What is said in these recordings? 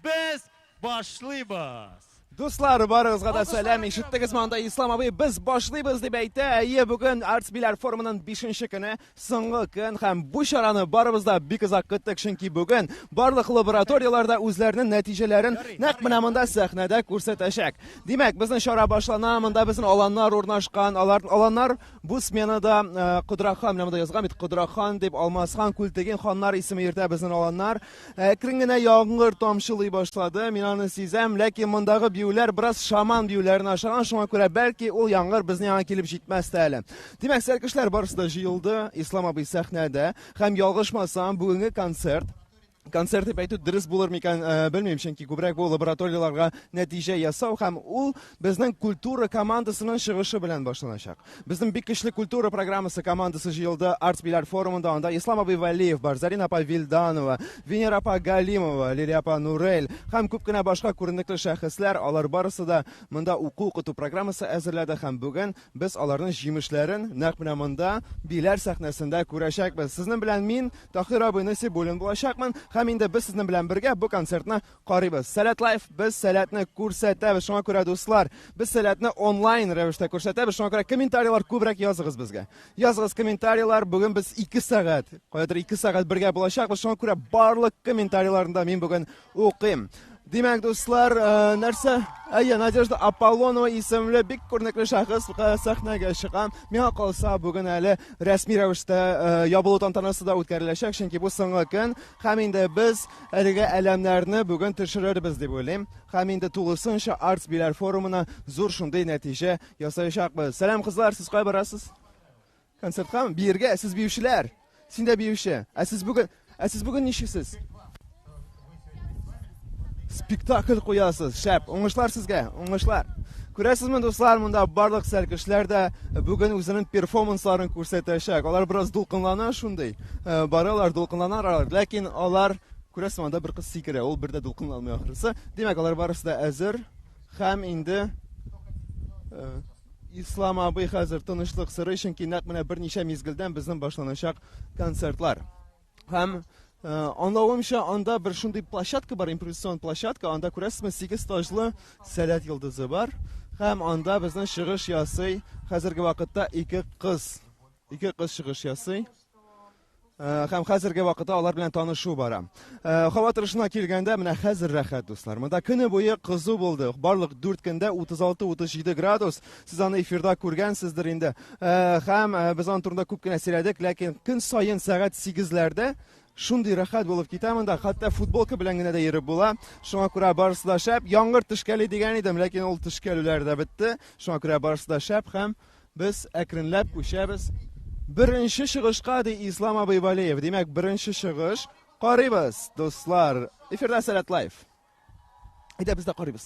Biz başlayız. Do'stlar, barig'izga da salom. Eshitdingiz, manda Islom abi biz boshlaymiz deb aytdi. Bugun Artsbilar forumining 5-kuni, so'nggi kun ham bu sharani barimizda bekizak qildik, chunki bugun barliq laboratoriyalarda o'zlarining natijalarini naq mana sahnada ko'rsatashak. Demak, bizning shara boshlanamında bizning olanlar o'rnashgan, olanlar bu smenada Qudratxon nomida yozgan, Qudratxon deb Olmazxon Kultegin xonlar ismi yerda bizning olanlar. Kiringina yomg'ir tomchilay boshladi. Men uni sezam, lekin bundagi biyular biraz shaman biyularni aşaran, shunga ko'ra balki o yomg'ir bizni yana kelib yetmasdi hali. Demak, sarkishlar barasida yildi Islom abi sahnada. Ham yolg'ishmasam bugungi konsert deb aytib durust bo'larmikan bilmayman, chunki ko'proq bu laboratoriyalarga natija yasov ham u bizning kultura komandasining shig'ishi bilan boshlanacak. Bizning Bekishli kultura programmasi komandasi yildi Artsbilar forumida unda Islom abi Valiyev bar, Zarina apa Vildanova, Venera apa Galimova, Liliya apa Nurel ham ko'pgina boshqa ko'rinlikli shaxslar ular barasida munda o'quv programmasi azirladi. Ham bugun biz ularning jimishlarini naq bilan munda Bilar sahnasida ko'rashakmiz. Sizning bilan men Tohir abi nasib bo'ling bo'lashakman. Ham endi biz sizning bilan birga bu konsertni qoraymiz. Salat Live biz salatni ko'rsatamiz. Shunga ko'ra do'stlar, biz salatni onlayn ravishda ko'rsatamiz. Shunga ko'ra kommentariyalar ko'proq yozig'iz bizga. Yozig'iz kommentariyalar. Bugun biz 2 soat, qo'yadir 2 soat birga bo'lashakmiz. Shunga ko'ra barliq kommentariyalarni men bugun o'qiyim. Demak do'stlar, narsa Nadejda Apollonova ismli bek ko'rinakli shaxs sahnaga chiqqan. Men qolsa bugun hali rasmiy ravishda yopiq tantanasida o'tkazilajak, chunki bu so'nggi kun. Ham endi biz haligi alamlarni bugun tekshiramiz deb o'ylayman. Ham endi to'g'risincha Artsbilar forumini zo'r shunday natija yasashaqmiz. Salom qizlar, siz qo'y borasiz? Konsert ham bu yerga siz biyushlar. Senda biyushi. Siz bugun nishisiz? Spektakl qo'yasiz. Shap, o'ngishlar sizga, o'ngishlar. Ko'rasizmi do'stlar, bunda barliq sarkishlarda bugun o'zining performanslarini ko'rsatishak. Ular biroz to'lqinlanar shunday. Baralar to'lqinlanar, lekin ular ko'rasizmi, bir qiz sikira, u birda to'lqinlanmay oxirisi. Demak, ular barasida azir. Ham endi Islom abi hozir tinchlik siri, chunki naq mana bir necha mezgildan bizning boshlanajak konsertlar. Ham Anlavimcha onda bir shunday plashatka bor, improvizasion plashatka, onda ko'rasizmi 8 tojli salat yulduzi bor. Ham onda bizning shig'ish yasay, hozirgi vaqtda 2 qiz shig'ish yasay. Ham hozirgi vaqtda ular bilan tanishuv bor. Xavotirishga kelganda mana hozir rahat do'stlar. Bunda kuni bo'yi qiziq bo'ldi. Barliq 4 kunda 36-37 gradus. Siz uni efirda ko'rgansizdir endi. Ham biz on turda ko'pgina seyradik, lekin kun sayin soat 8larda shunday rahat bo'lib ketamanda, hatto futbolka bilangina yerib bo'la. Shunga ko'ra barasida shap, yomg'ir tishkali degan edim, lekin ol tishkalularda bitdi. Shunga ko'ra barasida shap ham biz akrinlab ko'shamiz. Birinchi shig'ishqa Islom abi Valiyev. Demak, birinchi shig'ish qoraymiz do'stlar. Efirda Salat Live. Ida bizda qoraymiz.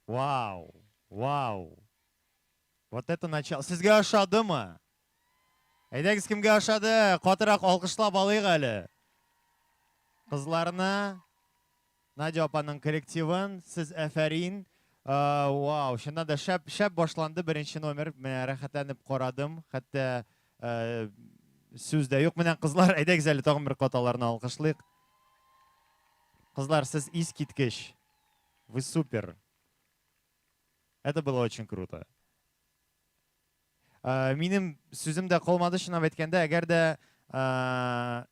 Вау, вау. Вот это начало. Сезгә ошадымы? Әйдәгез, кемгә ошады? Катырак алкышлап алыйк әле. Кызларны, Надя апаның коллективын, сез әфәрин. Вау, шунда да шәп башланды беренче номер. Менә рәхәтләнеп карадым. Хәтта сүз дә юк. Менә кызлар, әйдәгез әле тагын бер каталарны алкышлыйк. Кызлар, сез искиткеч. Вы супер. Это было очень круто. Минем сүзем дә калмады, шуны әйткәндә, әгәр дә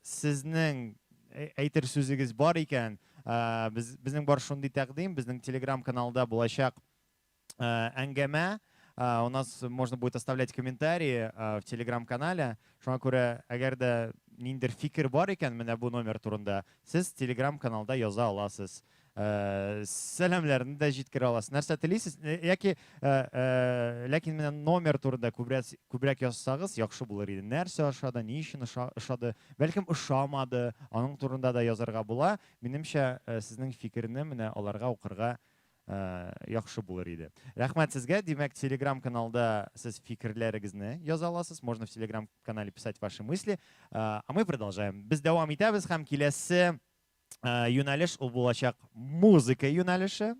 сезнең әйтер сүзегез бар икән, безнең бар шундый тәкъдим, безнең Telegram каналда булачак әңгәмә. У нас можно будет оставлять комментарии в Telegram-канале. Шуңа күрә, әгәр дә ниндер фикер бар икән менә бу номер турында, сез Telegram-каналда яза аласыз. Сәламләрне дә җиткерә аласыз. Нәрсә телисез? Яки ләкин менә номер турында күбрәк язсагыз, яхшы булыр иде. Нәрсә ошады, ни өчен ошады? Бәлкем ошамады, аның турында да язарга була. Минемчә, сезнең фикерне менә аларга укырга яхшы булыр иде. Рәхмәт сезгә. Димәк, Telegram-каналда сез фикерләрегезне яза аласыз. Можно в Telegram-канале писать ваши мысли. А мы продолжаем. Без дәвам итәбез һәм киләсе юнәлеш ул булачак музыка юнәлеше.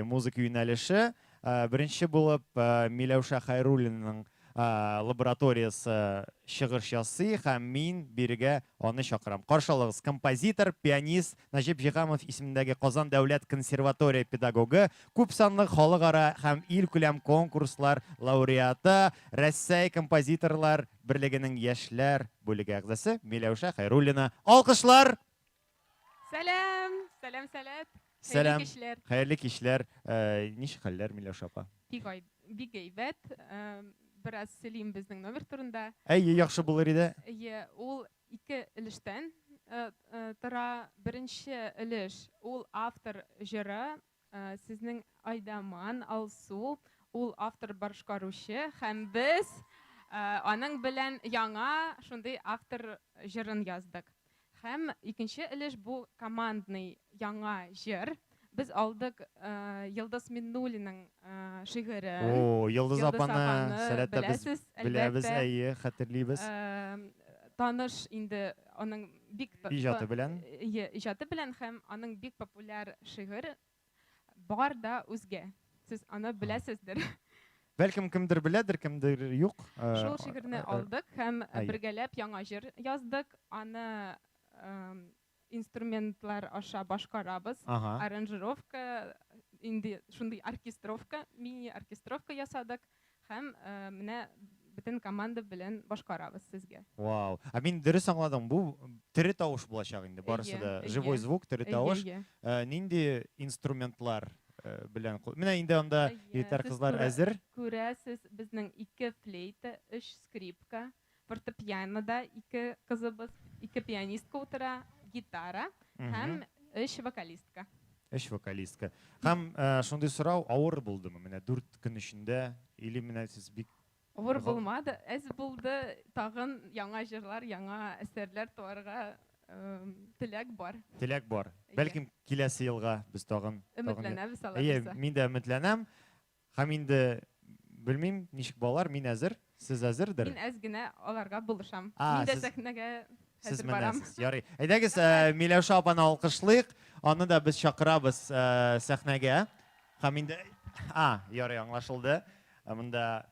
Музыка юнәлеше. Беренче булып Миләүшә Хайруллинаның лабораториясы чыгыш ясый һәм мин бирегә аны чакырам. Каршылыгыз композитор, пианист Нәҗип Җиһамов исемендәге Казан дәүләт консерватория педагогы, күп санлы халыкара һәм ил күләм конкурслар лауреаты, Россия композиторлар берлегенең яшьләр бүлеге әгъзасы Миләүшә Хайруллина. Алкышлар! Сәлам, сәлам, сәләт. Сәлам, хәерле кичләр. Ничек хәлләр, Миләүшә апа? Бик әйбәт. Бераз сөйлим безнең номер турында. Яхшы булыр иде. Ул ике өлештән тора. Беренче өлеш ул автор җыры, сезнең Айдаман Алсу, ул автор башкаручы һәм без аның белән яңа шундый автор җырын яздык. Һәм икенче өлеш бу командный яңа җыр. Без алдык Йылдыз Миннуллиның шигырен. Йылдыз апаны сәләттә без беләбез, хәтерлибез. Таныш инде аның бик иҗаты белән. Иҗаты белән һәм аның бик популяр шигырь бар да үзгә. Сез аны беләсездер. Бәлкем кемдер беләдер, кемдер юк. Шул шигырьне алдык һәм бергәләп яңа җыр яздык. Аны инструментлар аша башкарабыз. Аранжировка, инде шундый оркестровка, мини-оркестровка ясадык һәм менә бөтен команда белән башкарабыз сезгә. Вау. Мин дөрес аңладым, бу тере тавыш булачак инде. Барысы да живой звук, тере тавыш. Нинди инструментлар белән? Менә инде анда егетләр, кызлар әзер. Күрәсез, безнең 2 флейта, 3 скрипка, фортепианода 2 кызыбыз, 2 пианистка утыра, гитара һәм 3 вокалистка. 3 вокалистка. Һәм шундый сорау авыр булдымы? Менә 4 көн эчендә или менә сез бик авыр булмады. Әз булды. Тагын яңа җырлар, яңа әсәрләр туарга теләк бар. Теләк бар. Бәлкем киләсе елга без тагын өметләнәбез аларга. Мин дә өметләнәм. Һәм инде белмим, ничек балалар, мин әзер, сез әзердер. Мин әз генә аларга булышам. Мин дә сәхнәгә Сез менәсез. Ярый. Әйдәгез, Миләүшә апаны алкышлыйк. Аны да без чакырабыз сәхнәгә. Һәм инде ярый, аңлашылды. Монда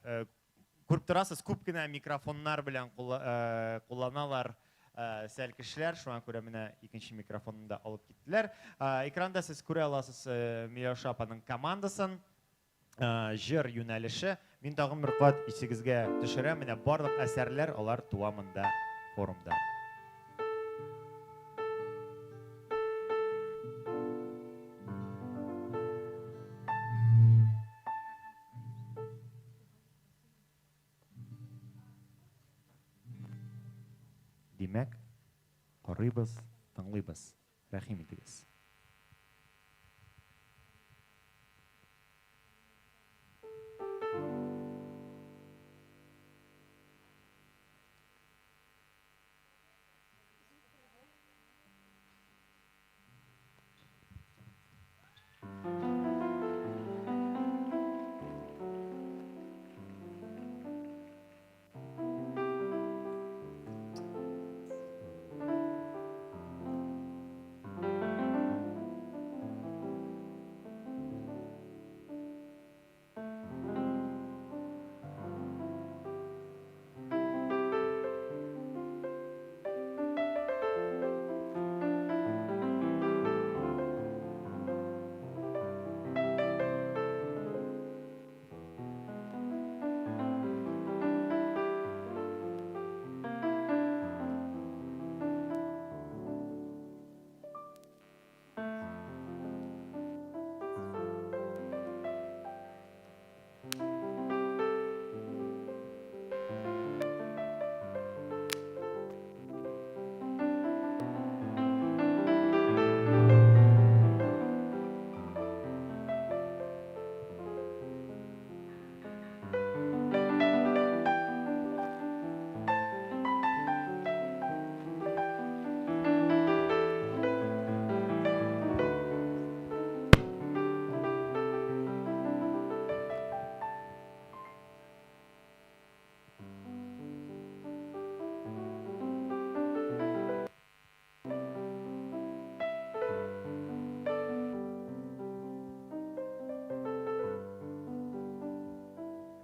күреп торасыз, күп кенә микрофоннар белән кулланалар сәл кешеләр. Шуңа күрә менә икенче микрофонны да алып киттеләр. Экранда сез күрә аласыз Миләүшә апаның командасын. Җыр юнәлеше. Мин тагын бер кат исегезгә төшерәм. Менә барлык әсәрләр алар туа монда форумда. Димәк, карыйбыз, тыңлыйбыз. Рәхим итегез.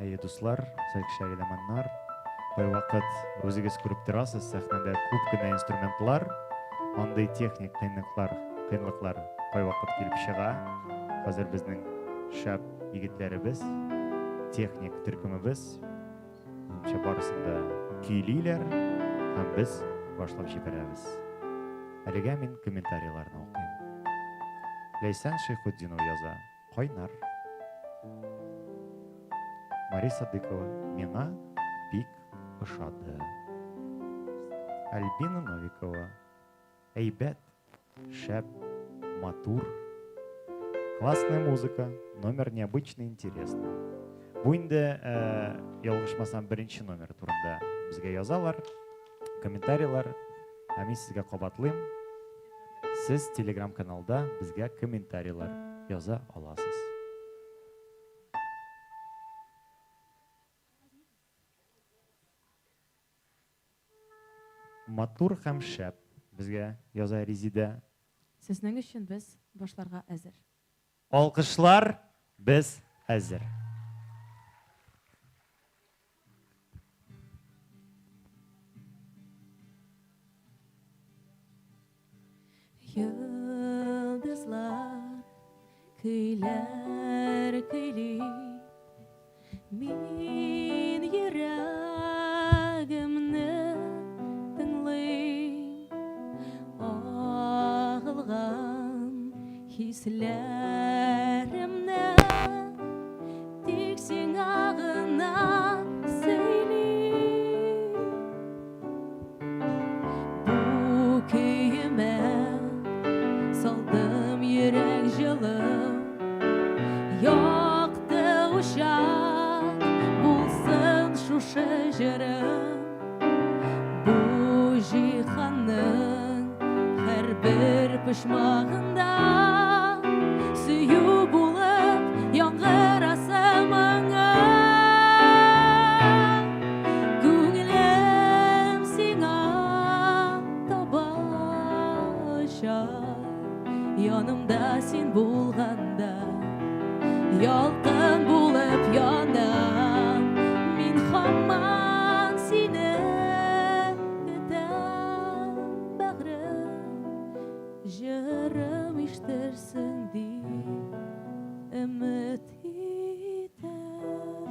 Әйе дуслар, сәйкішәр елеманнар, бай вақыт өзігіз көріп тұрасыз, сәхнәдә күп кенә инструментлар, андый техник қиынлыклар бай вақыт килеп чыга. Хәзер безнең шәп егетләребез, техник төркемебез, барысында көйлиләр, һәм без башлап җибәрәбез. Әлегә мин комментарийларны укыйм. Ләйсән Шәйхетдинов яза, кайнар. Мария Садыкова, миңа бик ошады. Альбина Новикова, әйбәт, шәп, матур. Классная музыка, номер необычный, интересный. Бу инде, ялгышмасам, беренче номер турында безгә язалар, комментарийлар, ә мин сезгә кабатлыйм. Сез телеграм-каналда безгә комментарийлар яза аласыз. Матур һәм шәп безгә яза Резида. Сезнең өчен без башларга әзер. Алкышлар, без әзер. Yıldızlar köylер köйли, min yüreğimni dinley, ağılgan hislerimni tek sen ağına söyle. Bu köyüme saldım yürek жылым, yaktı uşak bulsun şuşa jırım. Bu jihanның her bir pışmağında suyu bulup яңгырасым аңа. Күңелем сиңа табаша, yanımda sen bulganda ялкын булып янам. Мин һаман сине көтәм, бәгърем җырым ишетерсең дип өмет итәм.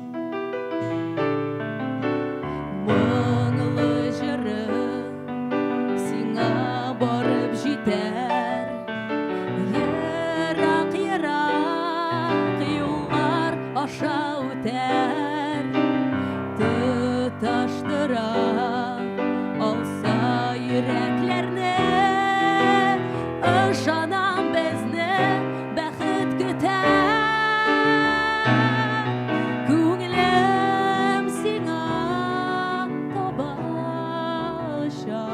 Моңлы җырым сиңа барып җитәр, Yırak yollar aşa öter, tutaştıra alsa yüreklerini, ışanan bezni bәхет көтәр. Күңелем сиңа табаша,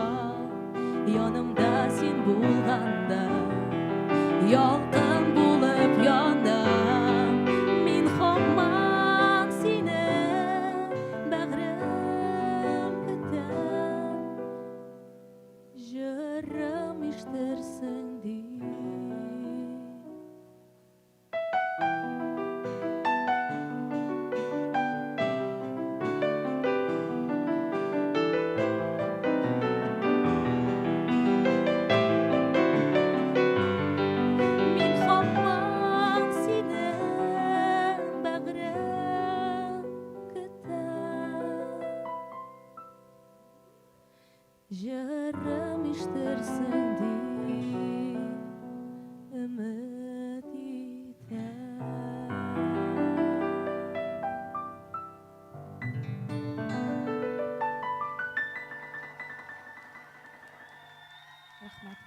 yanımda sen bulganda ялкын булып янам. Мин һаман сине бәгърем көтәм, җырым ишетерсең дип. Мин һаман сине бәгърем көтәм, җырым ишетерсең дип өмет итәм. Рәхмәт.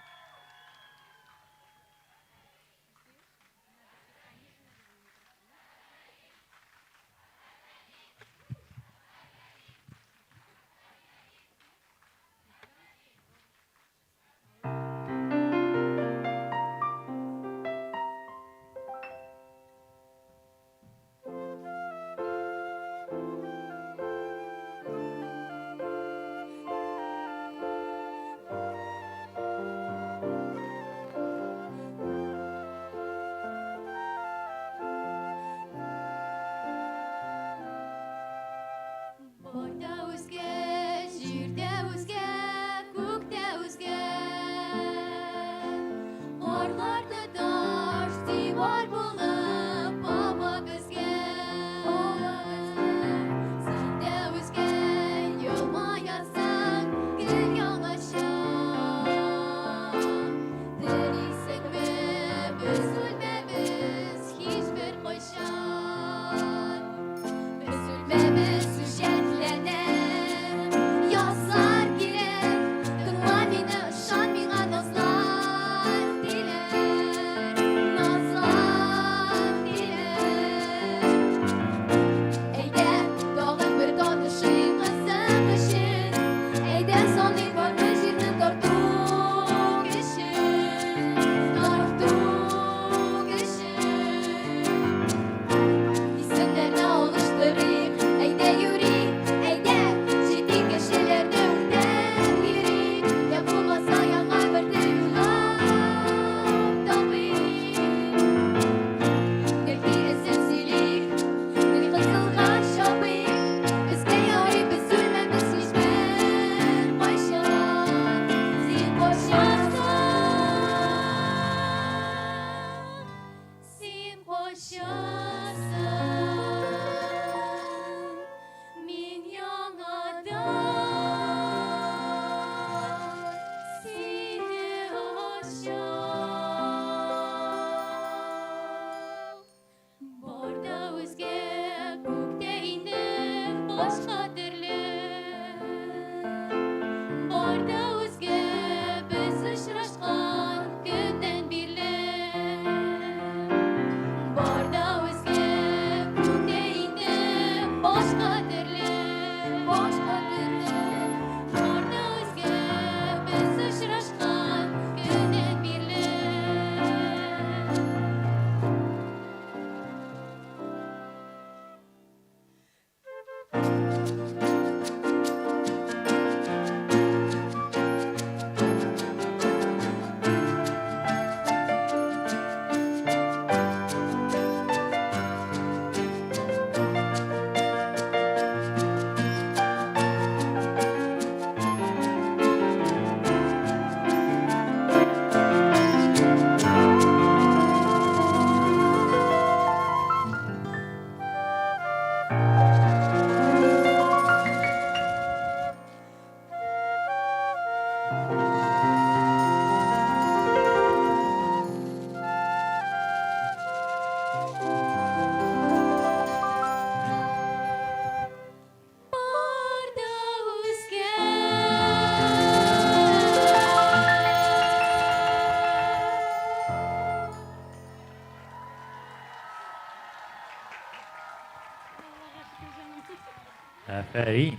آفرین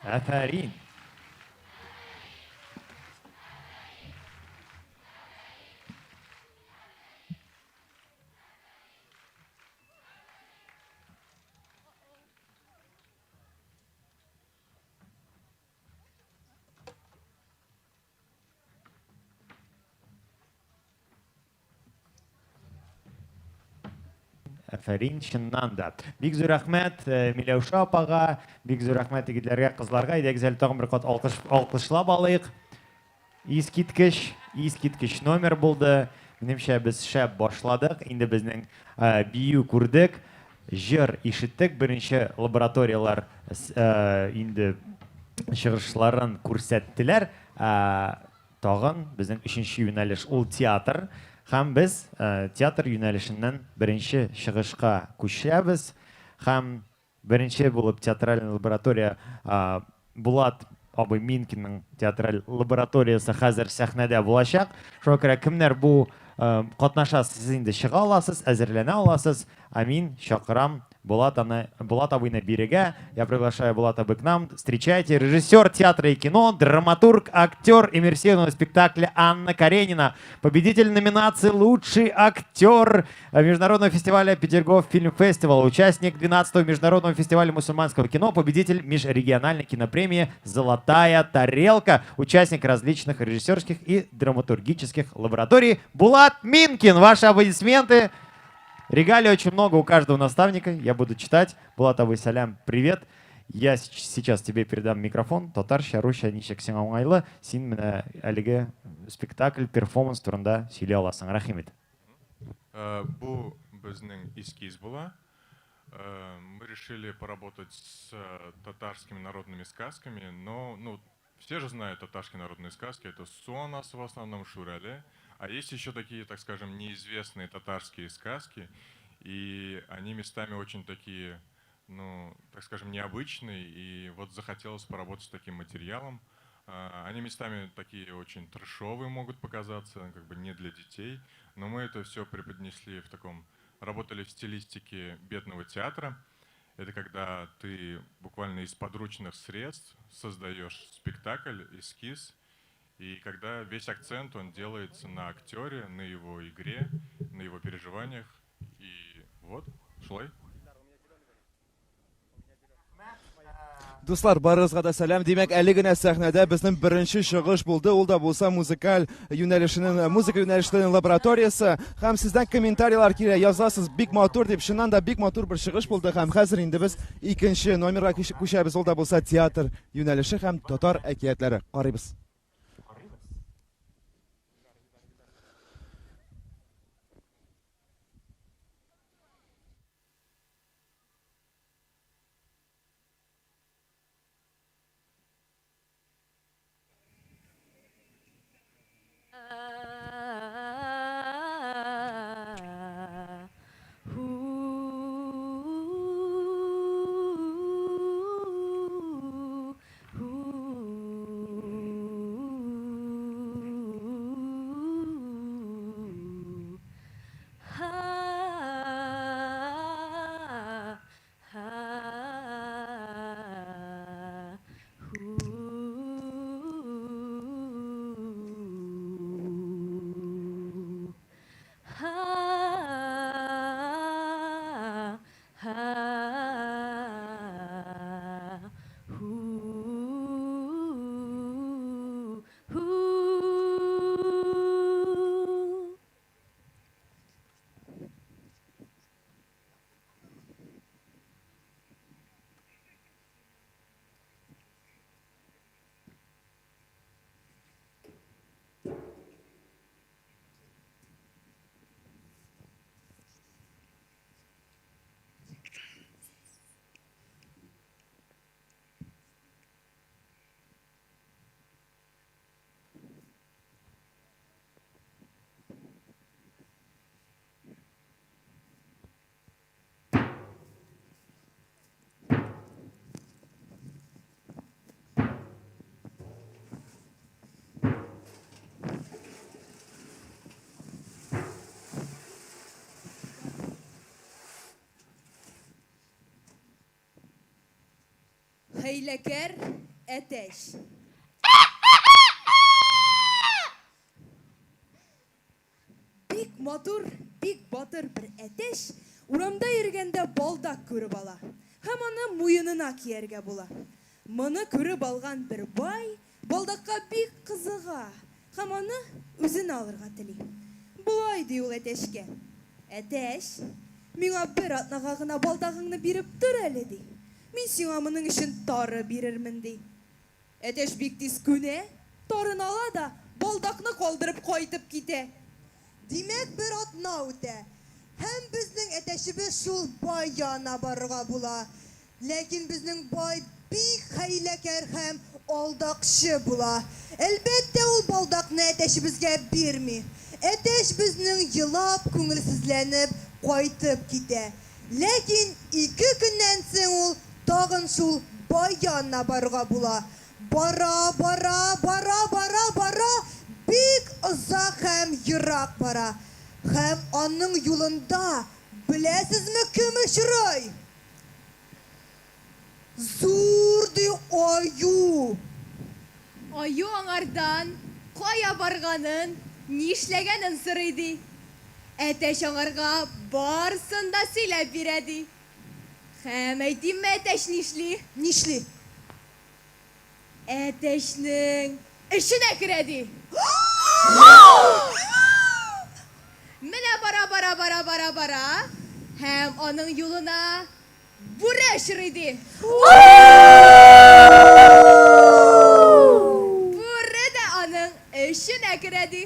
آفرین Афарин, чыннан да. Бик зур рәхмәт Миләүшә апага, бик зур рәхмәт егетләргә, кызларга. Әйдәгез әле тагын бер кат алкышлап алыйк. Искиткеч номер булды. Минемчә, без шәп башладык. Инде безнең бию күрдек, җыр ишеттек. Беренче лабораториялар инде чыгышларын күрсәттеләр. Тагын безнең өченче юнәлеш ул театр. Һәм без театр юнәлешеннән беренче чыгышка күчәбез. Һәм беренче булып театраль лаборатория Булат абый Минкинның театраль лабораториясы хәзер сәхнәдә булачак. Шуңа күрә кемнәр бу катнашасыз, сез инде чыга аласыз, әзерләнә аласыз. Мин чакырам Булат абыйны бирегә. Я приглашаю Булата абый к нам. Встречайте, режиссер театра и кино, драматург, актер иммерсивного спектакля Анна Каренина, победитель номинации «Лучший актер» Международного фестиваля Петергоф Фильм Фестивал, участник 12-го Международного фестиваля мусульманского кино, победитель межрегиональной кинопремии «Золотая тарелка», участник различных режиссерских и драматургических лабораторий Булат Минкин. Ваши аплодисменты. Регалий очень много у каждого наставника. Я буду читать. Булат абый, салям, привет. Я сейчас тебе передам микрофон. Татарша, русша, ничек сиңа уңайлы. Син менә әлеге спектакль, перформанс турында сөйләй аласың. Рәхимет. Бу безнең эскиз була. Мы решили поработать с татарскими народными сказками, но все же знают татарские народные сказки. Это Суанас в основном, Шурале. А есть еще такие, так скажем, неизвестные татарские сказки, и они местами очень такие, так скажем, необычные, и вот захотелось поработать с таким материалом. Они местами такие очень трэшовые могут показаться, как бы не для детей, но мы это все преподнесли в таком, работали в стилистике бедного театра. Это когда ты буквально из подручных средств создаешь спектакль, эскиз, и когда весь акцент он делается на актере, на его игре, на его переживаниях. И вот, шлай. Дуслар, барыгызга да сәлам. Димәк, әле генә сәхнәдә безнең беренче чыгыш булды. Ул да булса музыка юнәлешенең лабораториясы. Һәм сездән комментарийлар килә. Язасыз бик матур дип. Шуннан да бик матур бер чыгыш булды. Һәм хәзер инде без икенче номерга күчәбез. Ул да булса театр юнәлеше һәм татар әкиятләре. Карыйбыз. хәйләкәр әтәч. Бик матур, бик батыр бер әтәч урамда йөргәндә балдак күреп ала. Һәм аны муенына кияргә була. Моны күреп алган бер бай балдакка бик кызыга һәм аны үзенә алырга тели. Булай ди ул әтәчкә. Әтәч, миңа бер атнага гына балдагыңны биреп тор әле ди. Мин сиңа моның өчен тары бирермен ди. Әтәч бик тиз күнә, тарын ала да балдакны калдырып кайтып китә. Димәк, бер атна үтә. Һәм безнең әтәчебез шул бай янына барырга була. Ләкин безнең бай бик хәйләкәр һәм алдакчы була. Әлбәттә, ул балдакны әтәчебезгә бирми. Әтәч безнең елап, күңелсезләнеп кайтып китә. Ләкин 2 көннән соң ул тагын шул бай янына барырга була. Бара, бик озак һәм ерак бара. Һәм аның юлында, беләсезме, кем очрый? Зур ди аю. Аю аңардан кая барганын, нишләгәнен сорый ди. Әтәч аңарга барсын да сөйләп бирә ди. Һәм әйтимме, әтәч нишли? Нишли? Әтәчнең эшенә керә ди. Менә бара. Һәм аның юлына бүре очрый ди. Бүре дә аның эшенә керә ди.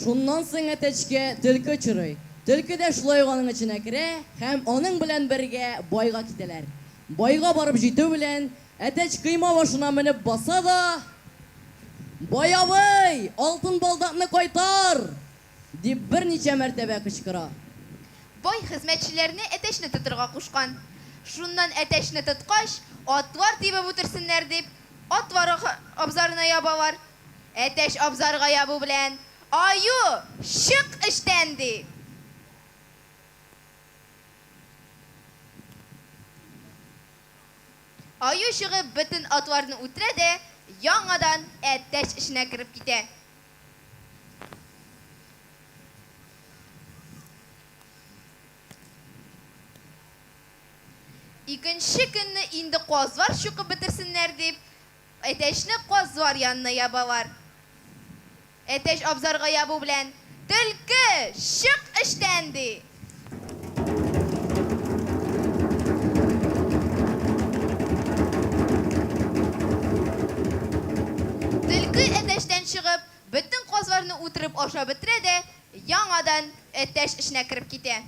Шуннан соң әтәчкә төлке чырый. Төлке дә шулай аның эченә керә һәм аның белән бергә байга китәләр. Байга барып җитү белән әтәч кыйма башына менеп баса да: "Бай абый, алтын балдакны кайтар!" дип берничә мәртәбә кычкыра. Бай хезмәтчеләрне әтәчне тотырга кушкан. Шуннан әтәчне тоткач, атлар тибеп үтерсеннәр дип, атлар абзарына ябалар. Әтәч абзарга ябу белән: "Аю, чык эштән" ди. Аю чыгып бөтен атларны үтерә дә, яңадан әтәч эшенә кереп китә. Икенче көнне инде казлар чукып бетерсеннәр дип, әтәчне казлар янына ябалар. Әтәч абзарга ябу белән: "Төлке, чык эштән" ди. Төлке әтәчтән чыгып, бөтен казларны үтереп ашап бетерә дә, яңадан әтәч эшенә кереп китә.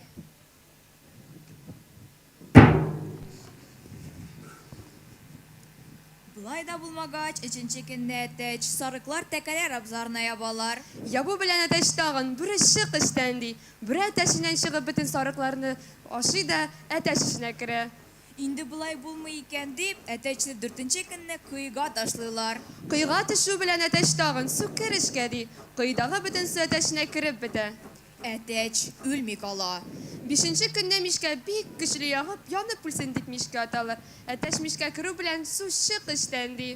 Булай да булмагач, 3нче көнне әтәч сарыклар тәкәләр абзарына ябалар. Ябу белән әтәч тагын бүре чык эштән ди. Бүре әтәченнән чыгып бөтен сарыкларны ашый да әтәч эшенә керә. Инде булай булмый икән дип, әтәчне 4нче көнне кыйга ташлыйлар. Кыйга төшү белән әтәч тагын су керешкә ди. Кыйдагы бөтен су әтәченә кереп бетә. Әтәч үлми кала. 5нче көнне мишкә бик көчле ягып, янып үлсен дип мишкә аталар. Әтәч мишкә керү белән су чык эштән ди.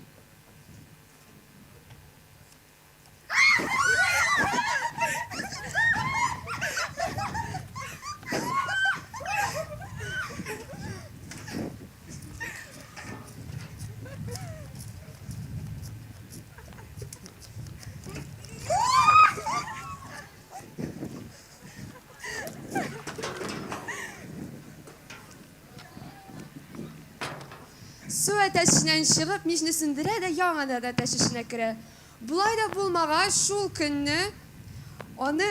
Су әтәченнән чыгып, мишне сүндерә дә яңадан әтәч эшенә керә. Булай да булмагач, шул көнне аны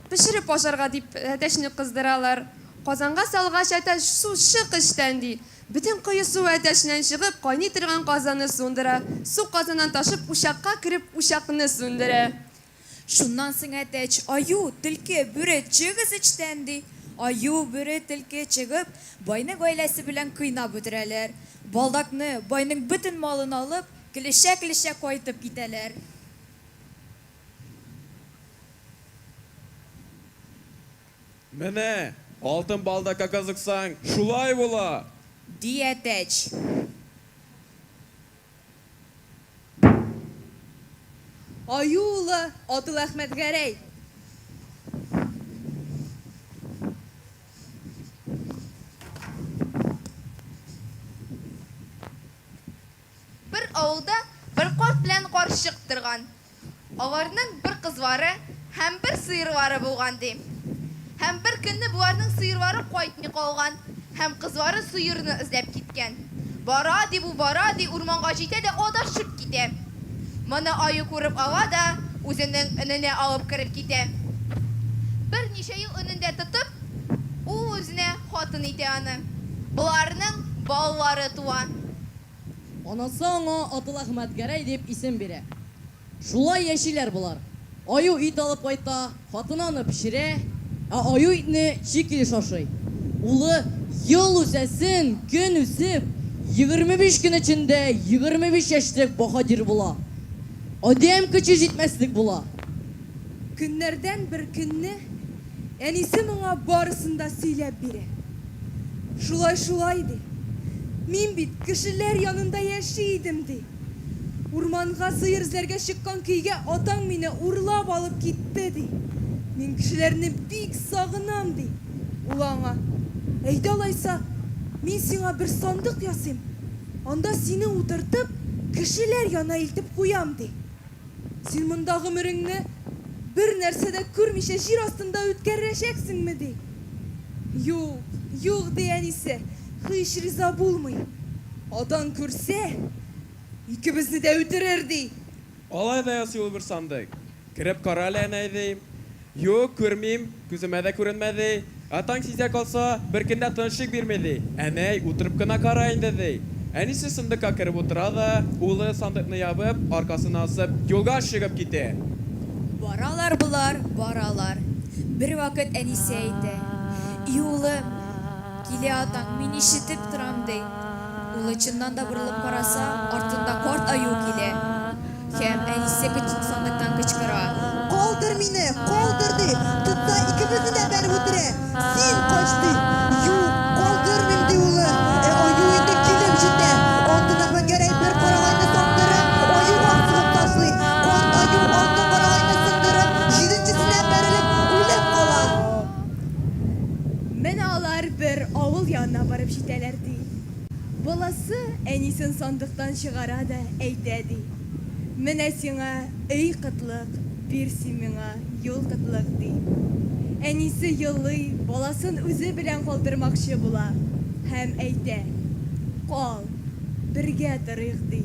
пешереп ашарга дип әтәчне кыздыралар. Казанга салгач, әтәч су чык эштән ди. Бөтен кыю су әтәченнән чыгып, кайный торган казанны сундыра. Су казаннан ташып, учакка кереп, учакны сундыра. Шуннан соң әтәч: "Аю, төлке, бүре чыгыз эштән" ди. Аю, бүре, төлке чыгып, байның гаиләсе белән кыйнап үтерәләр. Балдакны, байның бөтен малын алып, килешә кайтып китәләр. Менә, алтын балдакка кызыксаң, шулай була. Ди әтәч. Аю улы Атыл Әхмәт Гәрәй. Bir avылда bir карт белән карчык торган. Аларның bir кызлары һәм bir сыерлары булган ди. Һәм bir көнне буларның сыерлары кайтмый калган, һәм кызлары сыерны эзләп киткән. Бара ди, урманга җитә дә адашып китә. Моны аю күреп ала да үзенең önенә алып кереп китә. Bir ничә ел önендә тотып, ул үзенә хатын итә аны. Буларның балалары туа. Анасы аңа Атыл Әхмәт Гәрәй дип исем бирә. Шулай яшиләр булар. Аю ит алып кайта, хатыны аны пешерә, ә аю итне чикилеш ашый. Улы ел үсәсен, көн үсеп, 25 көн эчендә 25 яшьлек баһадир була. Адәм көче җитмәслек була. Көннәрдән bir көнне әнисе моңа барысын да сөйләп бирә. Шулай ди. Мин бит кешеләр янында яши идем ди. Урманга сыер эзләргә чыккан көйгә атаң мине урлап алып китте ди. Мин кешеләрне бик сагынам ди. Ул аңа: "Әйдә алайса, мин сиңа bir сандык ясыйм. Анда сине утыртып, кешеләр яна илтеп куям ди. Син монда гомереңне bir нәрсә дә күрмичә җир астында үткәрәчәксеңме ди?" Юк ди әнисе. Hiç риза булмый. Адан күрсә, икебезне дә үтерер ди. Алай да ясый ул бер сандык. Кереп кара әле әнәй. Юк, күрмим, күземә дә күренмәде. Атаң сизә калса, бер көндә тынчык бирмәде. Әнәй, утырып кына кара инде ди. Әнисе сандыкка кереп утыра да, улы сандыкны ябып, аркасына асып, юлга чыгып китә. Баралар булар, баралар. Бер вакыт әнисе әйтә: "Юлы, килә атаң, мин ишетеп торам ди." Улы чыннан да борылып караса, артында карт аю килә. Һәм әнисе кичек сандыктан кычкыра: Калдыр мине, калдыр ди. Тутта икебезне дә бәреп үтерә. Син качты. Юк, калдырмыйм ди улы. Аю инде килеп җитә. Атыл Әхмәт Гәрәй бер карагайны сандырып, аюга сыгып ташлый. Аю алтын карагайны сындырып, җиденчесенә бәрелеп үлеп кала. Менә алар bir авыл янына барып җитәләр ди. Баласы әнисен сандыктан чыгара да әйтә ди: "Менә сиңа өй кытлык, бир син миңа юл кытлык" ди. Әнисе елый, баласын үзе белән калдырмакчы була һәм әйтә: "Кал, бергә торыйк" ди.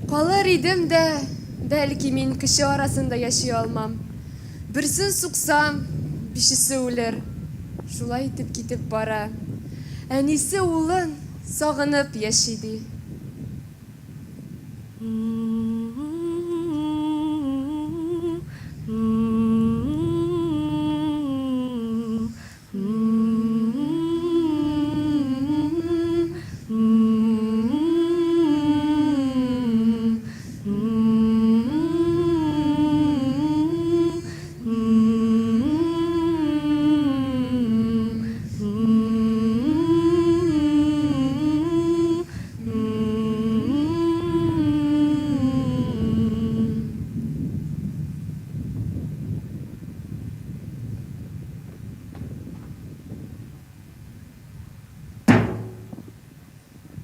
Калыр идем дә, бәлки мин кеше арасында яши алмам. Берсен суксам, бишесе үлер. Шулай итеп китеп бара. Әнисе улын сагынып яши ди.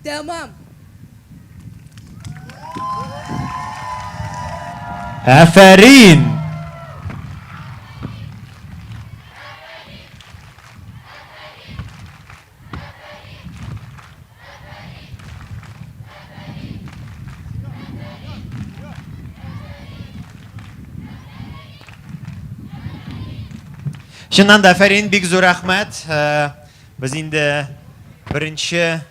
Tamam. Aferin. Шуннан да Фәрин бик зур рәхмәт. Без инде беренче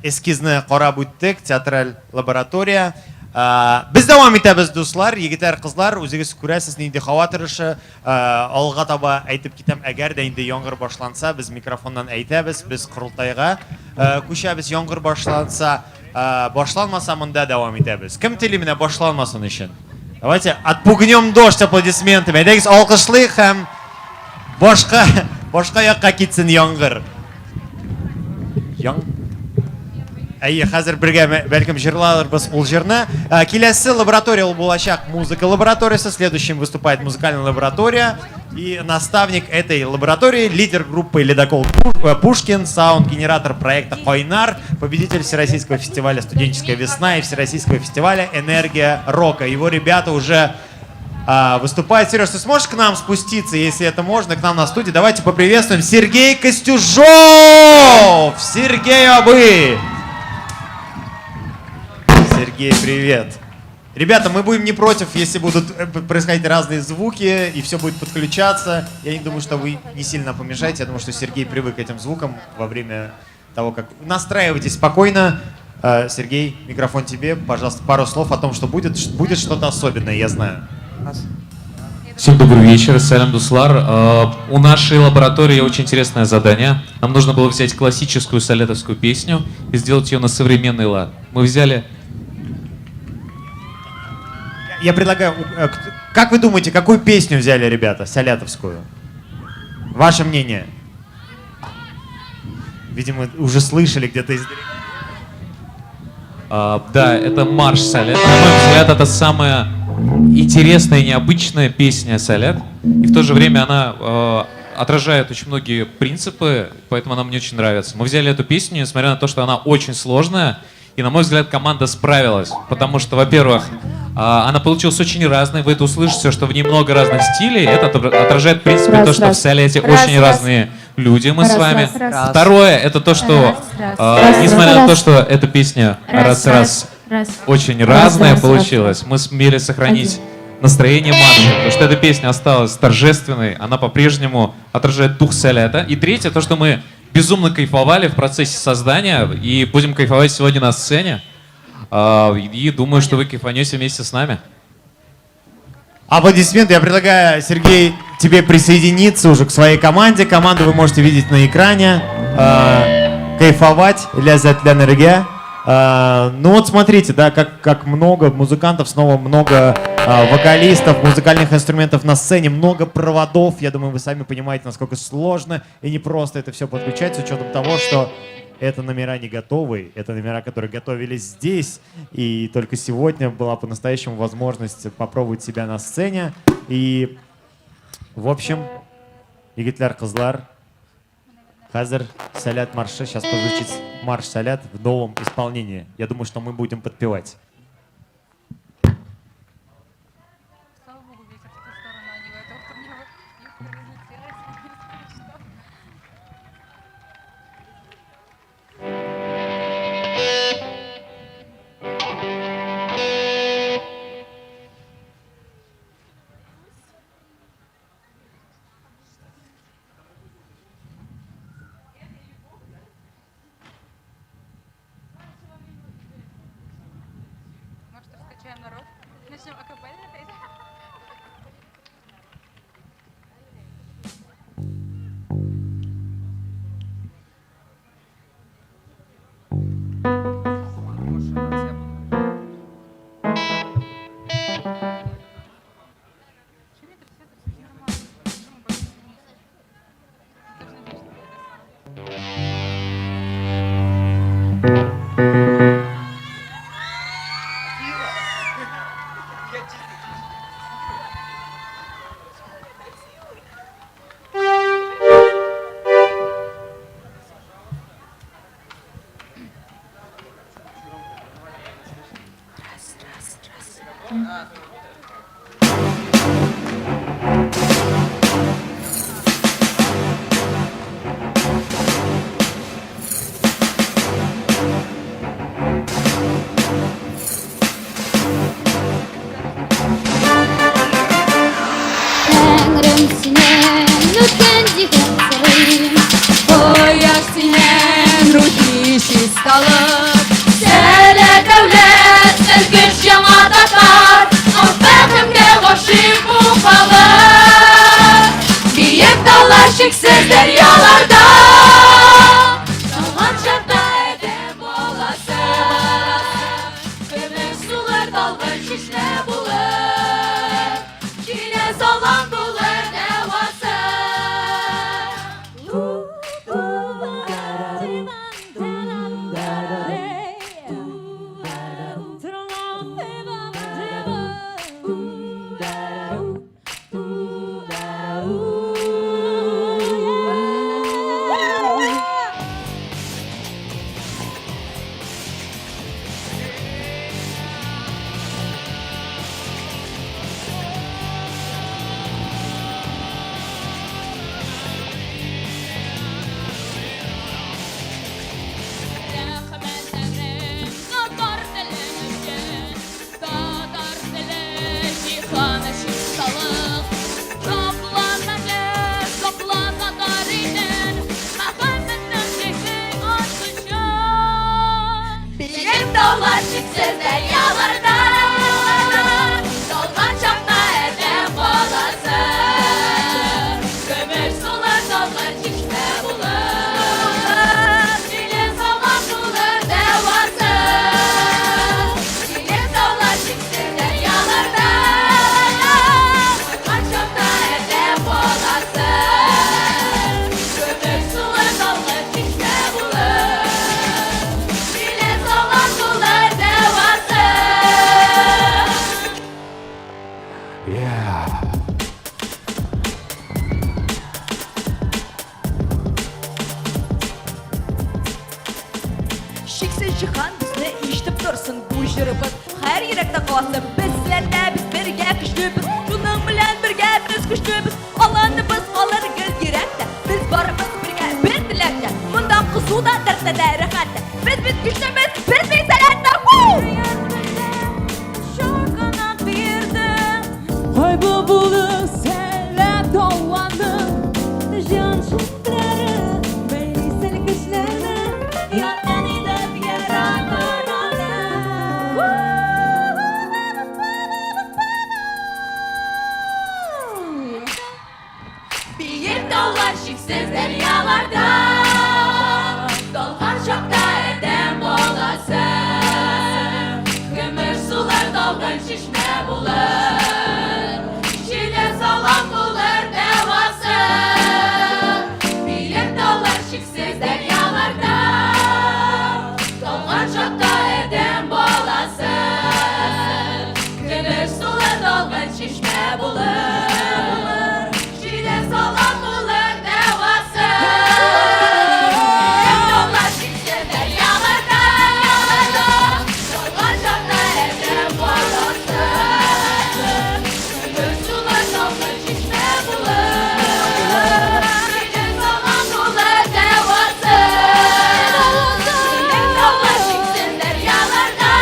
эскизны карап үттек, театраль лаборатория. Без дәвам итәбез, дуслар, егетләр, кызлар, үзегез күрәсез нинди һава торышы. Алга таба әйтеп китәм, әгәр дә инде яңгыр башланса, без микрофоннан әйтәбез, без корылтайга күчәбез. Яңгыр башланса, башланмаса монда дәвам итәбез. Кем тели менә башланмасын өчен? Давайте отпугнем дождь аплодисментами. Әйдәгез, алкышлыйк һәм башка якка китсен яңгыр. Әйе, хәзер бергә бәлкем җырларбыз ул җырны. Киләсе лаборатория ул булачак музыка лабораториясы. Следующим выступает музыкальная лаборатория. И наставник этой лаборатории, лидер группы «Ледокол Пушкин», саунд-генератор проекта «Койнар», победитель Всероссийского фестиваля «Студенческая весна» и Всероссийского фестиваля «Энергия рока». Его ребята уже выступают. Сереж, ты сможешь к нам спуститься, если это можно, к нам на студии? Давайте поприветствуем Сергей Костюжов! Сергей Абы! Сергей, привет! Ребята, мы будем не против, если будут происходить разные звуки, и все будет подключаться. Я не думаю, что вы не сильно помешаете. Я думаю, что Сергей привык к этим звукам во время того, как... Настраивайтесь спокойно. Сергей, микрофон тебе. Пожалуйста, пару слов о том, что будет что-то особенное, я знаю. Всем добрый вечер, салям дуслар. У нашей лаборатории очень интересное задание. Нам нужно было взять классическую салятовскую песню и сделать ее на современный лад. Мы взяли... Я предлагаю, как вы думаете, какую песню взяли ребята, салятовскую? Ваше мнение? Видимо, уже слышали где-то издалека. Да, это марш Салят. На мой взгляд, это самая интересная и необычная песня Салят. И в то же время она отражает очень многие принципы, поэтому она мне очень нравится. Мы взяли эту песню, несмотря на то, что она очень сложная. И, на мой взгляд, команда справилась. Потому что, во-первых, она получилась очень разной. Вы это услышите, что в ней много разных стилей. Это отражает, в принципе, то, что в Саляте очень разные люди мы с вами. Второе, это то, что, несмотря на то, что эта песня очень разная получилась, мы сумели сохранить настроение марша. Потому что эта песня осталась торжественной, она по-прежнему отражает дух Салята. И третье, то, что мы безумно кайфовали в процессе создания и будем кайфовать сегодня на сцене. И думаю, что вы кайфанете вместе с нами. Аплодисменты. Я предлагаю, Сергей, тебе присоединиться уже к своей команде. Команду вы можете видеть на экране. Кайфовать. Лязать для энергия. Ну вот смотрите, да, как много музыкантов, снова много вокалистов, музыкальных инструментов на сцене, много проводов. Я думаю, вы сами понимаете, насколько сложно и непросто это все подключать, с учетом того, что это номера не готовые, это номера, которые готовились здесь. И только сегодня была по-настоящему возможность попробовать себя на сцене. И, в общем, Егитлер Кызлар, Хазер, Салят марша. Сейчас прозвучит марш Салят в новом исполнении. Я думаю, что мы будем подпевать. Çeksiz deryalarda Dalgaçlarda edem olası Kırmızı sular dalgın şişne bulur Çile salan bulur devası Şiksiz cihan bizni işitip dursun bu jürübüz. Her yürekte kalsın bizlerdə biz birgə güçlübüz. Şunun bilen birgə biz güçlübüz. Alanı biz alırız yürekte. Biz barımız birgə bir dilekte. Bundan kısuda dertte de rahatte. Biz güçlübüz, biz selatte. Şorkanak birdi. Hay bu bulu selat olanı. Can çıkları, beysel güçlerini. Yalan edip yarataranı. Büyük dağlar şiksiz deryalarda. Dolgan şokta edem bolası. Kömür sular dalgan şişme bulur. Şile salan bulur devası. Büyük dağlar şiksiz deryalarda. Dolgan şokta edem bolası. Kömür sular dalgan şişme bulur. Şile salan bulur devası. Büyük dağlar şiksiz deryalarda. Dolgan şokta edem bolası. Kömür sular dalgan şişme bulur. Şile salan bulur devası. Büyük dağlar şiksiz deryalarda.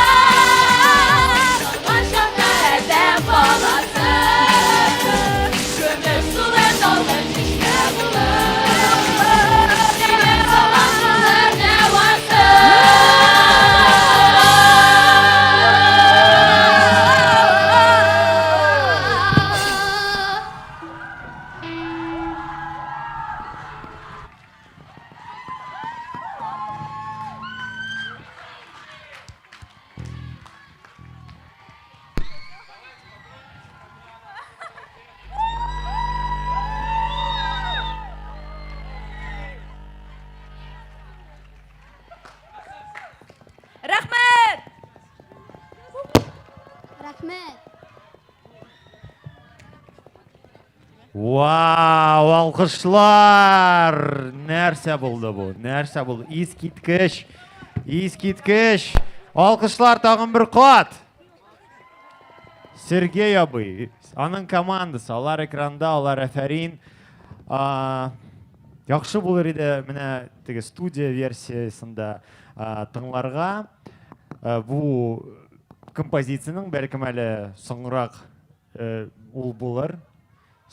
Dolgan şokta edem bolası. Kömür sular dalgan şişme bulur. Şile salan bulur devası. Рахмет! Рахмет. Вау, алқышлар! Нәрсе болды бұл, нәрсе болды. Искиткіш, искиткіш. Алқышлар тағын бір қат. Сергей абый, аның командасы, алар экранда, алар әфәрин. Яқшы болыр еді, міне теге студия версиясында тыңларға. Бұл композицияның бәлкім әлі соңырақ ул болыр.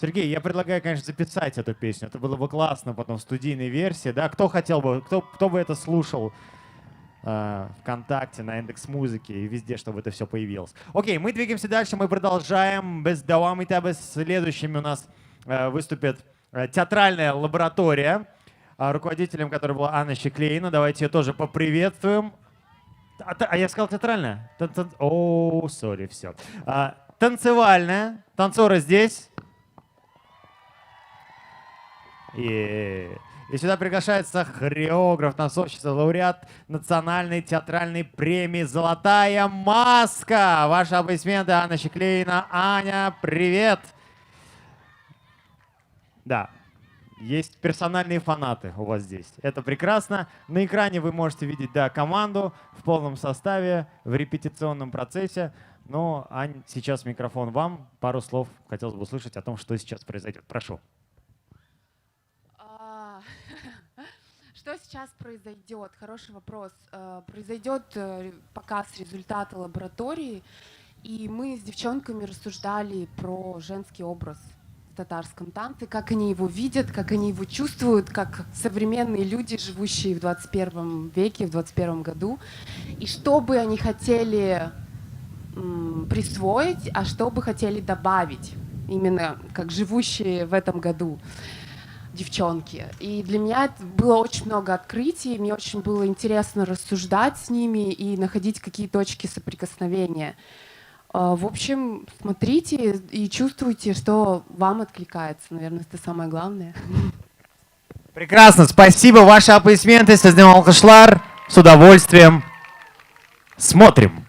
Сергей, я предлагаю, конечно, записать эту песню. Это было бы классно потом в студийной версии. Да? Кто хотел бы, кто бы это слушал ВКонтакте, на Яндекс.Музыке и везде, чтобы это все появилось. Окей, мы двигаемся дальше, мы продолжаем. Без давам и табы следующими у нас выступит театральная лаборатория, руководителем которой была Анна Щеклейна. Давайте ее тоже поприветствуем. А я сказал театральная? О, сори, все. Танцевальная. Танцоры здесь. И сюда приглашается хореограф, танцовщица, лауреат национальной театральной премии «Золотая маска». Ваши аплодисменты, Анна Щеклейна. Аня, привет! Да, есть персональные фанаты у вас здесь. Это прекрасно. На экране вы можете видеть, да, команду в полном составе, в репетиционном процессе. Но, Ань, сейчас микрофон вам. Пару слов хотелось бы услышать о том, что сейчас произойдет. Прошу. Что сейчас произойдет? Хороший вопрос. Произойдет показ результата лаборатории, и мы с девчонками рассуждали про женский образ в татарском танце, как они его видят, как они его чувствуют, как современные люди, живущие в 21 веке, в 21 году, и что бы они хотели присвоить, а что бы хотели добавить, именно как живущие в этом году девчонки. И для меня это было очень много открытий, мне очень было интересно рассуждать с ними и находить какие точки соприкосновения. В общем, смотрите и чувствуйте, что вам откликается. Наверное, это самое главное. Прекрасно, спасибо. Ваши аплодисменты. Создаем алкошлар. С удовольствием смотрим.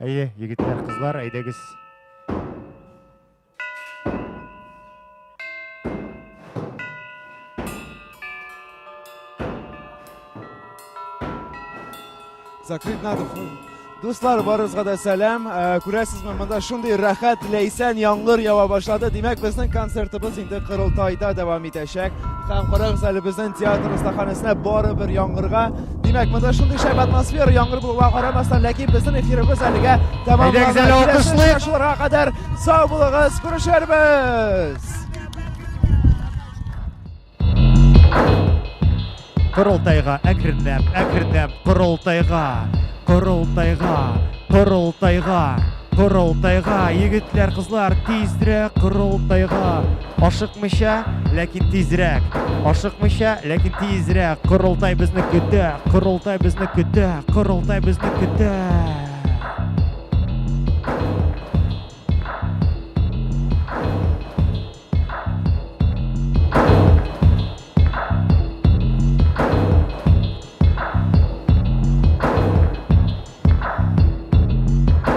Әйе, егетләр, кызлар, әйдәгез. Закрыть надо. Dostlar, barınızga da selam. Күрәсезме, монда шундый рәхәт, ләйсән яңгыр ява башлады. Димәк, безнең концертыбыз инде Кырылтайда дәвам итәчәк. Һәм карагыз әле безнең театр остаханәсенә барыбер яңгырга. Димәк, монда шундый шәп атмосфера, яңгыр булуга карамастан, ләкин безнең эфирыбыз әлегә тәмамланды. Әйдәгез әле алкышлыйк. Шуларга кадәр сау булыгыз, күрешербез. Корылтайга әкренләп, әкренләп, Корылтайга, Корылтайга, Корылтайга, Корылтайга, егетләр, кызлар, тизрәк Корылтайга. Ашыкмыйча, ләкин тизрәк. Ашыкмыйча, ләкин тизрәк. Корылтай безне көтә, Корылтай безне көтә, Корылтай безне көтә.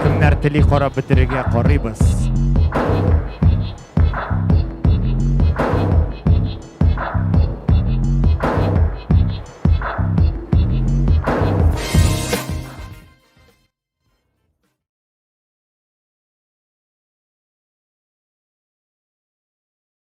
Кемнәр тели карап бетерергә карыйбыз.